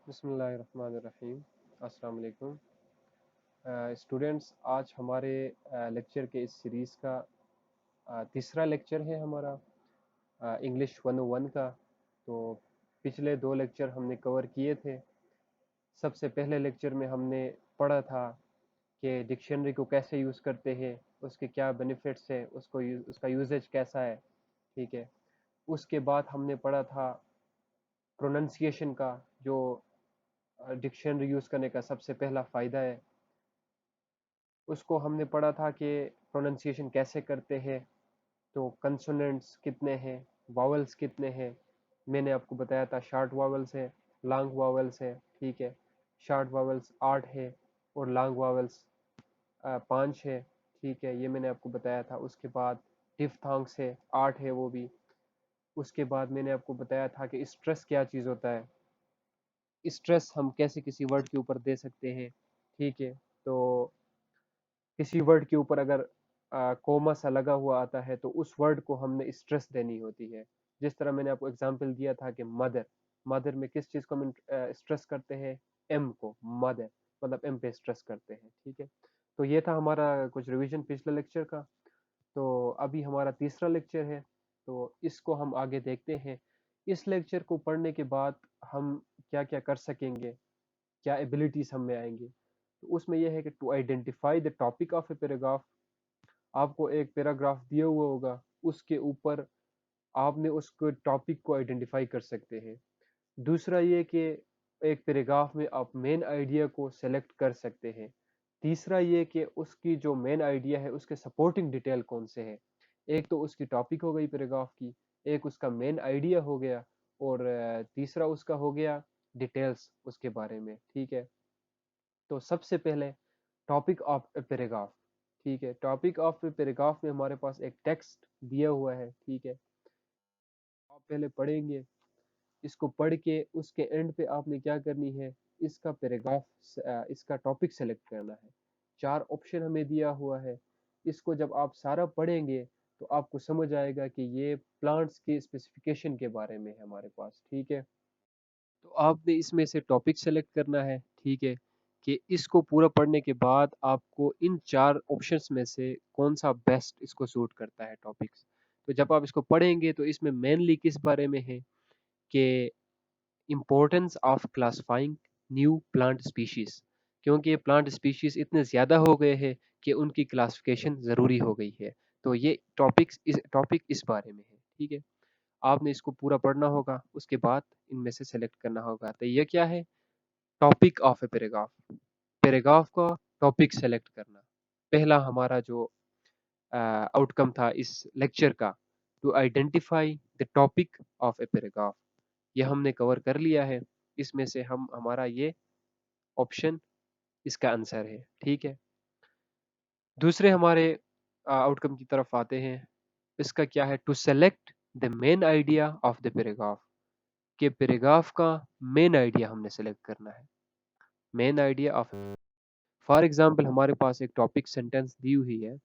बिस्मिल्लाहिर्रहमानिर्रहीम। अस्सलाम वालेकुम स्टूडेंट्स। आज हमारे लेक्चर के इस सीरीज़ का तीसरा लेक्चर है हमारा इंग्लिश 101 का। तो पिछले दो लेक्चर हमने कवर किए थे। सबसे पहले लेक्चर में हमने पढ़ा था कि डिक्शनरी को कैसे यूज़ करते हैं, उसके क्या बेनिफिट्स है, उसका यूजेज कैसा है। ठीक है। उसके बाद हमने पढ़ा था प्रोनंसिएशन का, जो डिक्शनरी यूज़ करने का सबसे पहला फ़ायदा है। उसको हमने पढ़ा था कि प्रोनंसिएशन कैसे करते हैं। तो कंसोनेंट्स कितने हैं, वावल्स कितने हैं। मैंने आपको बताया था शॉर्ट वावल्स है, लॉन्ग वावल्स है। ठीक है। शॉर्ट वावल्स 8 है और लॉन्ग वावल्स 5 है। ठीक है, ये मैंने आपको बताया था। उसके बाद डिफ्थांग्स है, 8 है वो भी। उसके बाद मैंने आपको बताया था कि स्ट्रेस क्या चीज़ होता है, स्ट्रेस हम कैसे किसी वर्ड के ऊपर दे सकते हैं। ठीक है। तो किसी वर्ड के ऊपर अगर कोमा सा लगा हुआ आता है तो उस वर्ड को हमने स्ट्रेस देनी होती है। जिस तरह मैंने आपको एग्जांपल दिया था कि मदर, मदर में किस चीज़ को हम स्ट्रेस करते हैं, एम को। मदर मतलब एम पे स्ट्रेस करते हैं। ठीक है। तो ये था हमारा कुछ रिवीजन पिछले लेक्चर का। तो अभी हमारा तीसरा लेक्चर है, तो इसको हम आगे देखते हैं। इस लेक्चर को पढ़ने के बाद हम क्या क्या कर सकेंगे, क्या एबिलिटीज हम में आएंगी। तो उसमें यह है कि to identify the topic of a paragraph. आपको एक पैराग्राफ दिया हुआ होगा, उसके ऊपर आपने उसको टॉपिक को आइडेंटिफाई कर सकते हैं। दूसरा ये कि एक पैराग्राफ में आप मेन आइडिया को सेलेक्ट कर सकते हैं। तीसरा ये कि उसकी जो मेन आइडिया है उसके सपोर्टिंग डिटेल कौन से है। एक तो उसकी टॉपिक हो गई पैराग्राफ की, एक उसका मेन आइडिया हो गया, और तीसरा उसका हो गया डिटेल्स उसके बारे में। ठीक है। तो सबसे पहले टॉपिक ऑफ ए पैराग्राफ। ठीक है। टॉपिक ऑफ ए पैराग्राफ में हमारे पास एक टेक्स्ट दिया हुआ है। ठीक है। आप पहले पढ़ेंगे, इसको पढ़ के उसके एंड पे आपने क्या करनी है, इसका पैराग्राफ, इसका टॉपिक सेलेक्ट करना है। चार ऑप्शन हमें दिया हुआ है। इसको जब आप सारा पढ़ेंगे तो आपको समझ आएगा कि ये प्लांट्स के स्पेसिफिकेशन के बारे में है हमारे पास। ठीक है। तो आपने इसमें से टॉपिक सेलेक्ट करना है। ठीक है। कि इसको पूरा पढ़ने के बाद आपको इन चार ऑप्शंस में से कौन सा बेस्ट इसको सूट करता है टॉपिक्स। तो जब आप इसको पढ़ेंगे तो इसमें मेनली किस बारे में है कि importance of classifying new plant species. क्योंकि ये प्लांट स्पीशीज इतने ज़्यादा हो गए हैं कि उनकी क्लासिफिकेशन ज़रूरी हो गई है। तो ये टॉपिक इस बारे में है। ठीक है। आपने इसको पूरा पढ़ना होगा, उसके बाद इनमें से सेलेक्ट करना होगा। तो ये क्या है, topic of a paragraph. Paragraph का टॉपिक सेलेक्ट करना पहला हमारा जो आउटकम था इस लेक्चर का। To identify the topic of a paragraph, ये हमने कवर कर लिया है। इसमें से हम हमारा ये ऑप्शन इसका आंसर है। ठीक है। दूसरे हमारे आउटकम की तरफ आते हैं। इसका क्या है, to select the main idea of the paragraph. के पैराग्राफ का मेन आइडिया हमने सेलेक्ट करना है। Main idea of, for example हमारे पास एक टॉपिक सेंटेंस दी हुई है,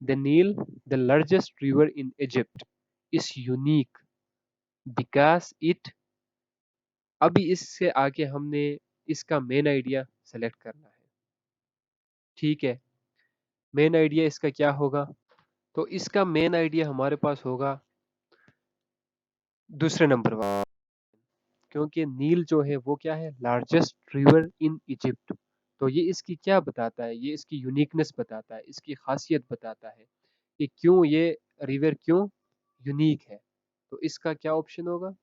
the Nile the largest river in Egypt is unique because it. अभी इससे आगे हमने इसका मेन आइडिया सेलेक्ट करना है। ठीक है। मेन आइडिया इसका क्या होगा, तो इसका मेन आइडिया हमारे पास होगा दूसरे नंबर पर। क्योंकि नील जो है वो क्या है, लार्जेस्ट रिवर इन इजिप्ट। तो ये इसकी क्या बताता है, ये इसकी यूनिकनेस बताता है, इसकी खासियत बताता है कि क्यों ये रिवर क्यों यूनिक है। तो इसका क्या ऑप्शन होगा,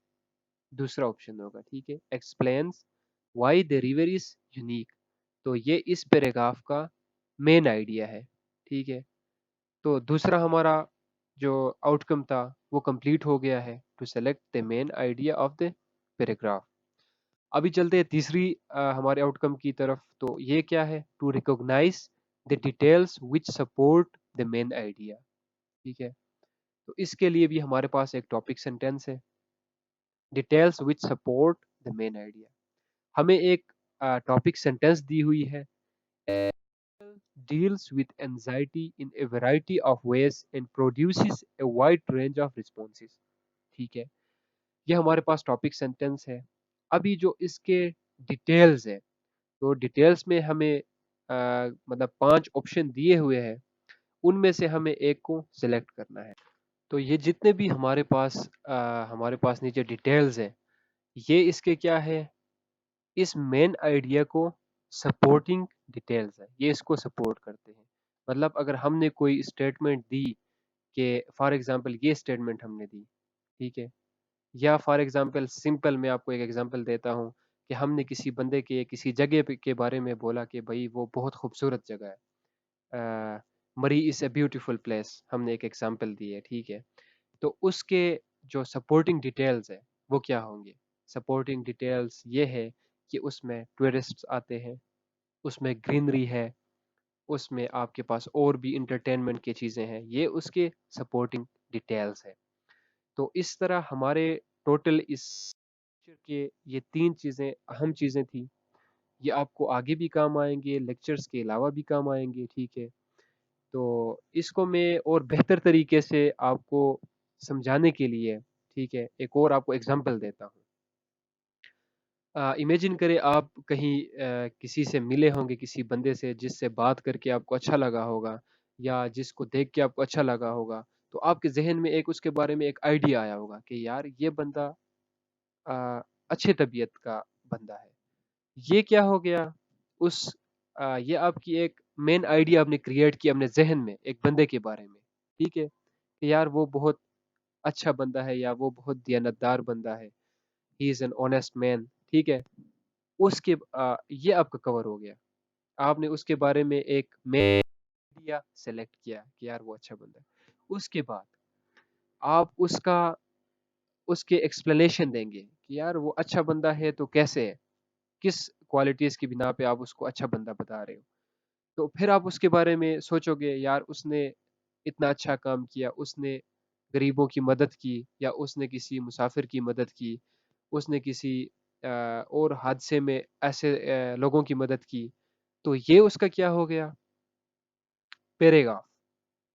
दूसरा ऑप्शन होगा। ठीक है। Explains why the river is unique. तो ये इस पैराग्राफ का मेन आइडिया है। ठीक है। तो दूसरा हमारा जो आउटकम था वो कंप्लीट हो गया है, to select the main idea of the paragraph. अभी चलते हैं तीसरी हमारे आउटकम की तरफ। तो ये क्या है, to recognise the details which support the main idea. ठीक है। तो इसके लिए भी हमारे पास एक टॉपिक सेंटेंस है, details which support the main idea. हमें एक टॉपिक सेंटेंस दी हुई है, deals with anxiety in a variety of ways and produces a wide range of responses। ठीक है। ये हमारे पास टॉपिक सेंटेंस है। अभी जो इसके डिटेल्स है। तो डिटेल्स में हमें मतलब 5 ऑप्शन दिए हुए हैं, उनमें से हमें एक को सिलेक्ट करना है। तो ये जितने भी हमारे पास नीचे डिटेल्स है, ये इसके क्या है, इस मेन आइडिया को सपोर्टिंग डिटेल्स है, ये इसको सपोर्ट करते हैं। मतलब अगर हमने कोई स्टेटमेंट दी कि फॉर एग्जांपल ये स्टेटमेंट हमने दी, ठीक है, या फॉर एग्जांपल सिंपल मैं आपको एक एग्जांपल देता हूँ कि हमने किसी बंदे के किसी के बारे में बोला कि भाई वो बहुत खूबसूरत जगह है, मरी इज ए ब्यूटीफुल प्लेस, हमने एक एग्जांपल दी है, ठीक है। तो उसके जो सपोर्टिंग डिटेल्स है वो क्या होंगे? सपोर्टिंग डिटेल्स ये है कि उसमें टूरिस्ट आते हैं, उसमें ग्रीनरी है, उसमें आपके पास और भी इंटरटेनमेंट की चीज़ें हैं, ये उसके सपोर्टिंग डिटेल्स है। तो इस तरह हमारे टोटल इस लेक्चर के ये 3 चीज़ें अहम चीज़ें थी। ये आपको आगे भी काम आएँगे, लेक्चर्स के अलावा भी काम आएँगे, ठीक है। तो इसको मैं और बेहतर तरीके से आपको समझाने के लिए, ठीक है, एक और आपको एग्जांपल देता हूँ। इमेजिन करें आप कहीं किसी से मिले होंगे, किसी बंदे से जिससे बात करके आपको अच्छा लगा होगा या जिसको देख के आपको अच्छा लगा होगा, तो आपके ज़हन में एक उसके बारे में एक आइडिया आया होगा कि यार ये बंदा अच्छे तबीयत का बंदा है। ये क्या हो गया, ये आपकी एक मेन आइडिया आपने क्रिएट की अपने ज़हन में एक बंदे के बारे में, ठीक है? कि यार वो बहुत अच्छा बंदा है या वो बहुत दियानतदार बंदा है, he is an honest man, ठीक है? ये आपका कवर हो गया। आपने उसके बारे में एक मेन आइडिया सेलेक्ट किया कि यार वो अच्छा बंदा है। उसके बाद आप उसके एक्सप्लेनेशन देंगे कि यार वो अच्छा बंदा है तो कैसे है? किस क्वालिटीज़ की बिना पे आप उसको अच्छा बंदा बता रहे हो? तो फिर आप उसके बारे में सोचोगे यार उसने इतना अच्छा काम किया, उसने गरीबों की मदद की या उसने किसी मुसाफिर की मदद की, उसने किसी और हादसे में ऐसे लोगों की मदद की। तो ये उसका क्या हो गया, पैराग्राफ।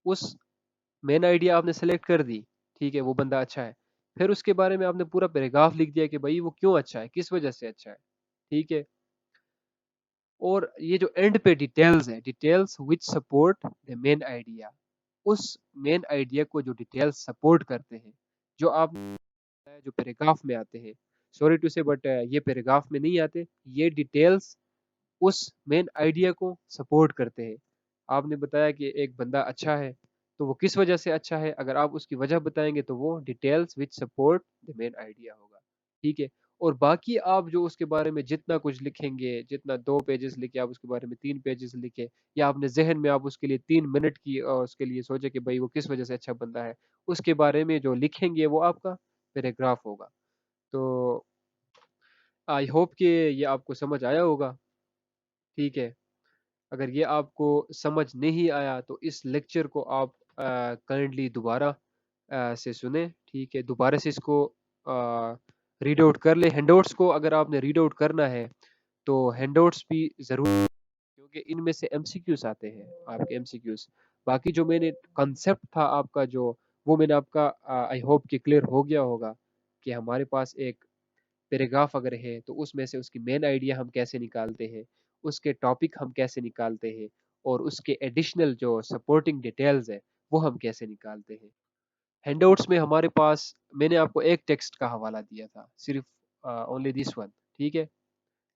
उस मेन आइडिया आपने सेलेक्ट कर दी, ठीक है, वो बंदा अच्छा है। फिर उसके बारे में आपने पूरा पैराग्राफ लिख दिया कि भाई वो क्यों अच्छा है, किस वजह से अच्छा है, ठीक है। और ये जो एंड पे डिटेल्स है, details which support the main idea, उस मेन आइडिया को जो डिटेल्स सपोर्ट करते हैं, जो आप जो पैराग्राफ में आते हैं, सॉरी टू से बट ये पैराग्राफ में नहीं आते, ये डिटेल्स उस मेन आइडिया को सपोर्ट करते हैं। आपने बताया कि एक बंदा अच्छा है, तो वो किस वजह से अच्छा है, अगर आप उसकी वजह बताएंगे तो वो details which support the main idea होगा, ठीक है। और बाकी आप जो उसके बारे में जितना कुछ लिखेंगे, जितना 2 पेजेस लिखे आप उसके बारे में 3 पेजेस लिखे, या अपने जहन में आप उसके लिए 3 मिनट की उसके लिए सोचे कि भाई वो किस वजह से अच्छा बंदा है, उसके बारे में जो लिखेंगे वो आपका पैराग्राफ होगा। तो आई होप कि ये आपको समझ आया होगा, ठीक है। अगर ये आपको समझ नहीं आया तो इस लेक्चर को आप काइंडली दोबारा से सुने, ठीक है, दोबारा से इसको रीड आउट कर ले। हैंडआउट्स को अगर आपने रीड आउट करना है तो हैंडआउट्स भी ज़रूर, क्योंकि इनमें से एमसीक्यूज आते हैं, आपके एमसीक्यूज। बाकी जो मैंने कंसेप्ट था आपका जो, वो मैंने आपका आई होप कि क्लियर हो गया होगा कि हमारे पास एक पैराग्राफ अगर है तो उसमें से उसकी मेन आइडिया हम कैसे निकालते हैं, उसके टॉपिक हम कैसे निकालते हैं, और उसके एडिशनल जो सपोर्टिंग डिटेल्स है वो हम कैसे निकालते हैं। हैंडआउट्स में हमारे पास मैंने आपको एक टेक्स्ट का हवाला दिया था, सिर्फ ओनली दिस वन, ठीक है।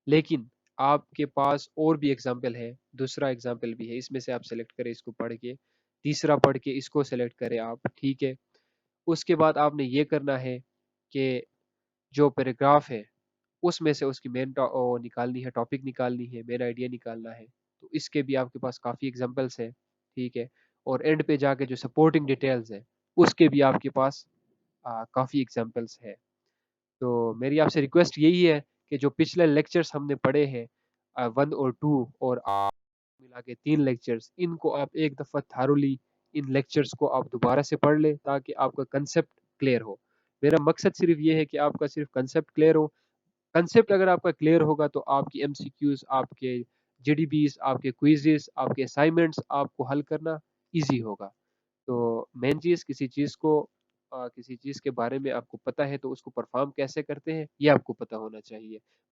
लेकिन आपके पास और भी एग्जाम्पल है, दूसरा एग्जाम्पल भी है, इसमें से आप सेलेक्ट करें इसको पढ़ के, तीसरा पढ़ के इसको सेलेक्ट करें आप, ठीक है। उसके बाद आपने ये करना है कि जो पैराग्राफ है उसमें से उसकी निकालनी है, टॉपिक निकालनी है, मेन आइडिया निकालना है। तो इसके भी आपके पास काफ़ी एग्जांपल्स है, ठीक है। और एंड पे जाके जो सपोर्टिंग डिटेल्स है उसके भी आपके पास काफ़ी एग्जांपल्स है। तो मेरी आपसे रिक्वेस्ट यही है कि जो पिछले लेक्चर्स हमने पढ़े हैं 1 और 2 और मिला के 3 लेक्चर्स, इनको आप एक दफ़ा थारोली इन लेक्चर्स को आप दोबारा से पढ़ लें ताकि आपका कंसेप्ट क्लियर हो। मेरा मकसद सिर्फ ये है कि आपका सिर्फ कंसेप्ट क्लियर हो। कंसेप्ट अगर आपका क्लियर होगा तो आपकी एमसीक्यूज, आपके जीडीबीज, आपके क्विजेस, आपके असाइनमेंट्स आपको हल करना इजी होगा। तो मेन चीज़ किसी चीज़ के बारे में आपको पता है तो उसको परफॉर्म कैसे करते हैं ये आपको पता होना चाहिए।